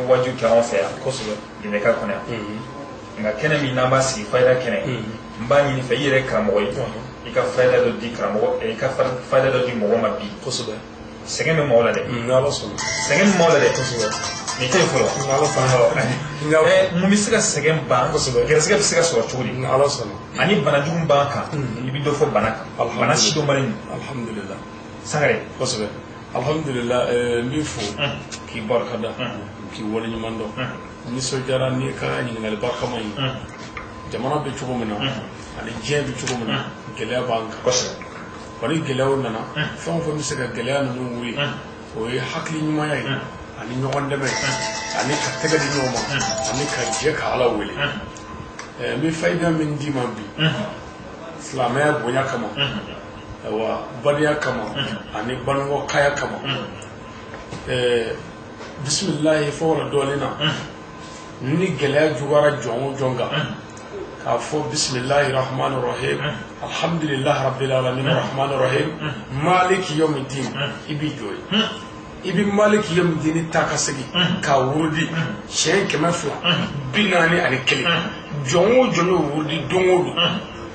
waju ke on fe kosbe ine ka kona nga kene mi namba si fayda kene mbani ni fayire kramo yi ika fayda do di kramo e ka fayda do di mo ma bi kosbe segen mo wala de ngalo solo segen mo wala de kosbe ni tay fulo ngalo fa mu misika segen ba kosbe geresiga bisika so churi ngalo solo ani bana jugum ba ka ibi do fo banaka bana shi do marin alhamdulillah sangare kosbe alhamdulillah mbifu ki barkada ki wala ñu mando ni so jara ni ka ni ngal barka may jamana be cugo mena ani je be cugo mena gele bank kosbe wani gele wona na fon fo mi sega gele na ñu wuri o yi hakli ñu mayay ani ñogon deme ani ka tega di ñoma ani ka je ka ala wuli mi fayda min di man bi islamaya bonya kama wa bariya kama ani banwo kaya kama bismillah fo wala dolina ni gele jugara jonga ka fo bismillahir rahmanir rahim alhamdulillah rabbil alamin arrahmanir rahim maliki yawmiddin ibi joy ibi maliki yawmiddin takasigi ka wurdi shay kemafla binani ani kele jongo wurdi dongodo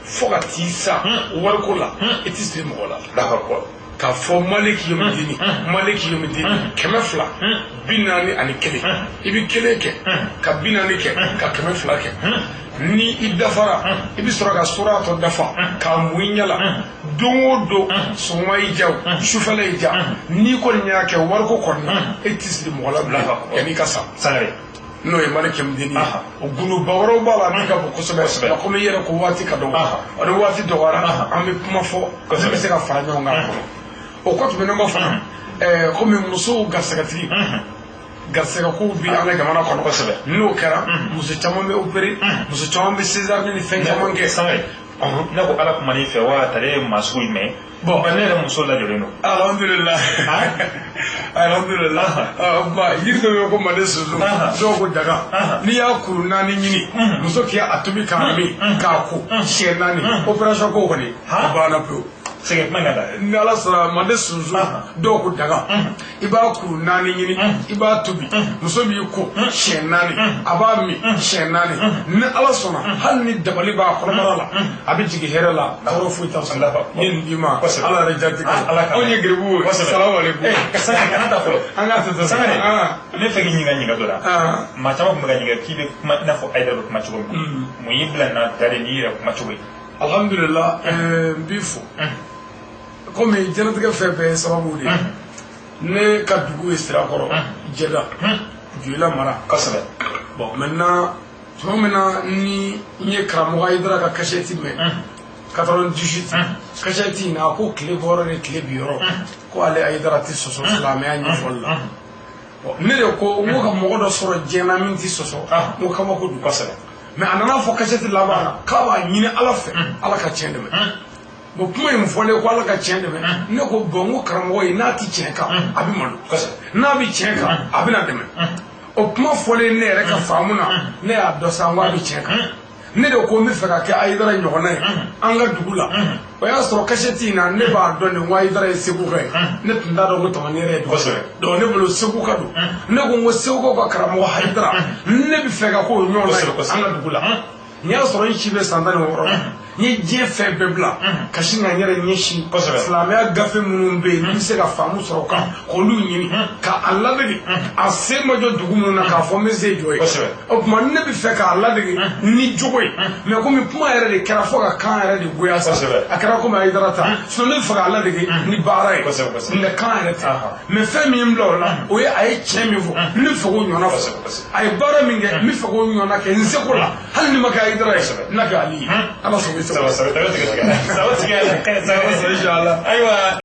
foga tisa warkola itisri mola d'accord ka fo maliki yawmiddin kemafla binani ani kele ibi kele ke ka binani ke ka kemafla ke ni idafara ibi suraga surato dafa ka muinyala dongodo somay jaw shufalay jaw ni ko nyaake warko kon itisri mola yani kasa sangare no e maliki yawmiddin o gunu bawro bala ni ka ko sobe ko mi yere ko wati ka do o wati do wara am kuma fo ko se ka fara nyonga o ko to no fa ko mi muso gasagati gasega ko bi ala jamana ko ko sebe no kara muso chamo me opere muso chamo me cesar ni fen chamo ke sangare na ko ala kuma ni fe wa tare masul me bon banere muso la jole no alhamdulillah ba yirdo ko made suzu do ko daga ni ya kuruna ni nyini muso ke atomi karami ka ko shenani operation ko ko ni ba na pro sege mangada ni ala sara made suzu do ko daga iba kuruna ni nyini iba tobi muso bi ko shenani aba mi shenani ni ala sona hal ni dabali ba ko marala abi jigi herala ko fuita sallallahu yin dima ala rajati onye gribu assalamu alaikum kasanga kanata fo anga to sangare ne fegi nyinga dola ma chama ko nyinga kibe na fo aida ko machugo mu yibla na tare ni ra machugo alhamdulillah bifu comme janatiga febe sababu de ne ka dugu estira koro jeda juila mara kasaba bon maintenant tomena ni nye kramo aidra ka kasheti me 98 kasheti na ko clé borone clé bureau ko ale aidra ti soso salame anyi folla ne ko mo ka mo do soro jena min ti soso mo ka mo ko du kasaba mais anana fo kasheti labana ka ba nyine ala fe ala ka chende me bo kuma im fole ko ala ka chende me ne ko bongo karamo yi na ti chenka abi manu kasaba na bi chenka abi na deme o kuma fole ne re ka famuna ne a do sangwa bi chenka ne de ko mi feka ke aidara nyogona anga dugula o ya so kasheti na ne ba do ne wa aidara seku kai ne tunda do to ne re do ne bulu seku ka do ne ko mo seku ko karamo haidara ne bi feka ko nyona anga dugula nya so ran chibe sandane woro ni je fe bebla kashinga nyere nyeshi islamia gafe munumbe ni se ka famu soroka ko lu nyini ka alla de asema jo dugumu na ka fo meze joy o kuma ne bi fe ka alla de ni jogoy me ko mi kuma yere de kara fo ka kan yere de goya sa akara ko ma idarata so ne fa alla de ni barai ne kan yere ta me fe mi mlo la o ye ay chemi vo ni fo go nyona fo ay bara mi nge mi fo go nyona ke nse ko la hal ni maka idara na ga ali ala so سوا سوا تقول لك سوا تقول لك سوا إن شاء الله أيوة